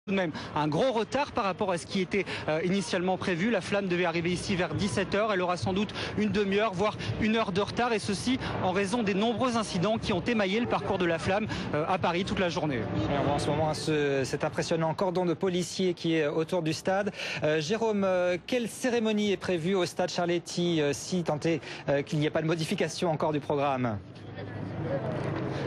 Tout de même un gros retard par rapport à ce qui était initialement prévu. La flamme devait arriver ici vers 17h. Elle aura sans doute une demi-heure, voire une heure de retard. Et ceci en raison des nombreux incidents qui ont émaillé le parcours de la flamme à Paris toute la journée. On voit en ce moment cet impressionnant cordon de policiers qui est autour du stade. Jérôme, quelle cérémonie est prévue au stade Charletti si tant est qu'il n'y a pas de modification encore du programme ?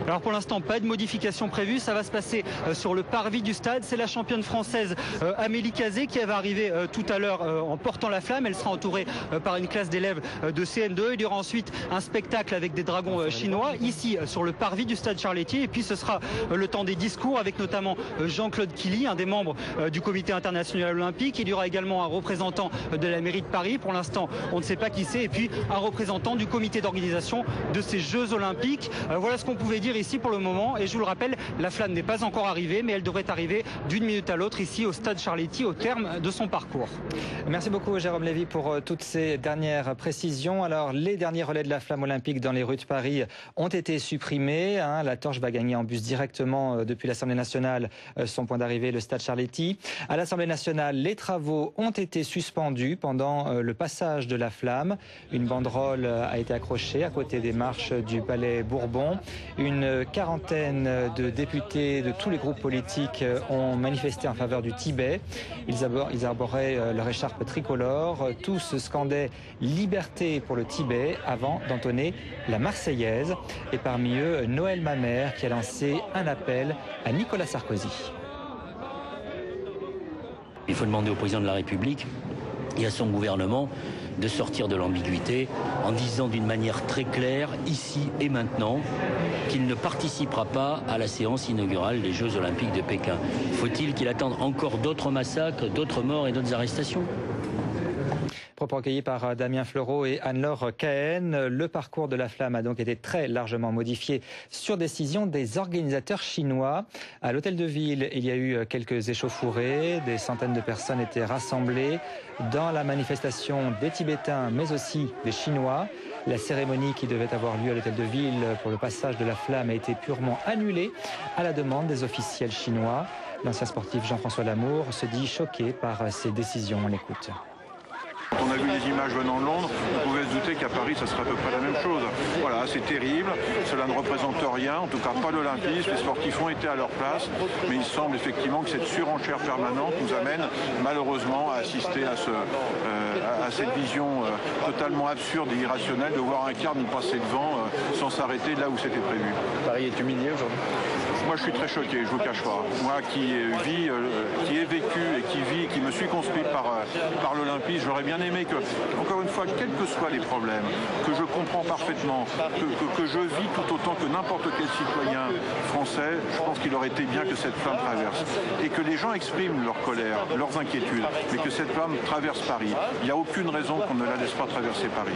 Alors pour l'instant, pas de modification prévue. Ça va se passer sur le parvis du stade. C'est la championne française Amélie Cazé qui va arriver tout à l'heure en portant la flamme. Elle sera entourée par une classe d'élèves de CN2. Il y aura ensuite un spectacle avec des dragons chinois ici sur le parvis du stade Charletti. Et puis ce sera le temps des discours avec notamment Jean-Claude Killy, un des membres du comité international olympique. Il y aura également un représentant de la mairie de Paris. Pour l'instant, on ne sait pas qui c'est. Et puis un représentant du comité d'organisation de ces Jeux olympiques. Voilà ce qu'on pouvait dire ici pour le moment, et je vous le rappelle, la flamme n'est pas encore arrivée, mais elle devrait arriver d'une minute à l'autre ici au stade Charletti au terme de son parcours. Merci beaucoup Jérôme Lévy pour toutes ces dernières précisions. Alors les derniers relais de la flamme olympique dans les rues de Paris ont été supprimés. La torche va gagner en bus directement depuis l'Assemblée nationale son point d'arrivée, le stade Charletti. À l'Assemblée nationale, les travaux ont été suspendus pendant le passage de la flamme. Une banderole a été accrochée à côté des marches du Palais Bourbon. Une quarantaine de députés de tous les groupes politiques ont manifesté en faveur du Tibet. Ils arboraient leur écharpe tricolore. Tous scandaient « Liberté pour le Tibet » avant d'entonner la Marseillaise. Et parmi eux, Noël Mamère qui a lancé un appel à Nicolas Sarkozy. Il faut demander au président de la République et à son gouvernement de sortir de l'ambiguïté en disant d'une manière très claire, ici et maintenant, qu'il ne participera pas à la séance inaugurale des Jeux Olympiques de Pékin. Faut-il qu'il attende encore d'autres massacres, d'autres morts et d'autres arrestations ? Propos recueillis par Damien Fleureau et Anne-Laure Cahen. Le parcours de la flamme a donc été très largement modifié sur décision des organisateurs chinois. À l'hôtel de ville, il y a eu quelques échauffourées. Des centaines de personnes étaient rassemblées dans la manifestation des Tibétains, mais aussi des Chinois. La cérémonie qui devait avoir lieu à l'hôtel de ville pour le passage de la flamme a été purement annulée à la demande des officiels chinois. L'ancien sportif Jean-François Lamour se dit choqué par ces décisions. On l'écoute. Quand on a vu les images venant de Londres, on pouvait se douter qu'à Paris, ça serait à peu près la même chose. Voilà, c'est terrible, cela ne représente rien, en tout cas pas l'Olympisme, les sportifs ont été à leur place, mais il semble effectivement que cette surenchère permanente nous amène malheureusement à assister à cette vision totalement absurde et irrationnelle de voir un quart nous passer devant sans s'arrêter là où c'était prévu. Paris est humilié aujourd'hui. Moi je suis très choqué, je vous cache pas. Moi qui ai vécu et qui me suis construit par l'Olympisme, j'aurais bien aimé que, encore une fois, quels que soient les problèmes, que je comprends parfaitement, que je vis tout autant que n'importe quel citoyen français, je pense qu'il aurait été bien que cette flamme traverse. Et que les gens expriment leur colère, leurs inquiétudes, mais que cette flamme traverse Paris. Il n'y a aucune raison qu'on ne la laisse pas traverser Paris.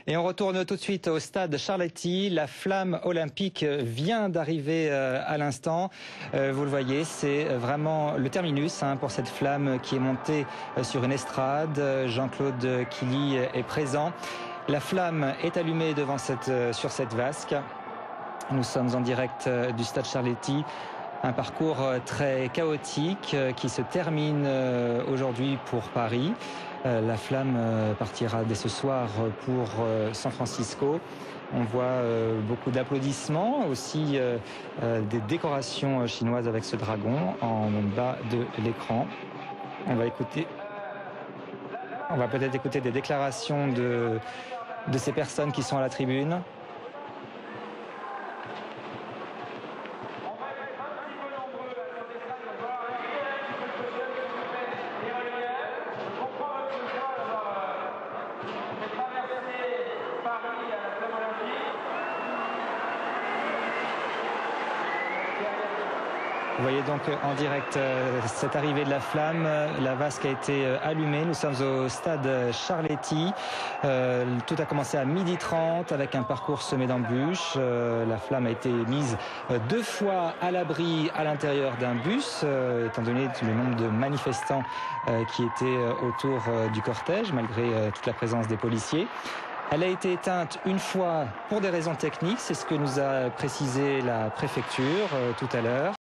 Et on retourne tout de suite au stade Charletti. La flamme olympique vient d'arriver à l'instant. Vous le voyez, c'est vraiment le terminus pour cette flamme qui est montée sur une estrade. Jean-Claude Killy est présent. La flamme est allumée sur cette vasque. Nous sommes en direct du stade Charletti. Un parcours très chaotique qui se termine aujourd'hui pour Paris. La flamme partira dès ce soir pour San Francisco. On voit beaucoup d'applaudissements, aussi des décorations chinoises avec ce dragon en bas de l'écran. On va peut-être écouter des déclarations de ces personnes qui sont à la tribune. Vous voyez donc en direct cette arrivée de la flamme. La vasque a été allumée. Nous sommes au stade Charletti. Tout a commencé à 12h30 avec un parcours semé d'embûches. La flamme a été mise 2 fois à l'abri à l'intérieur d'un bus, étant donné le nombre de manifestants qui étaient autour du cortège, malgré toute la présence des policiers. Elle a été éteinte une fois pour des raisons techniques, c'est ce que nous a précisé la préfecture tout à l'heure.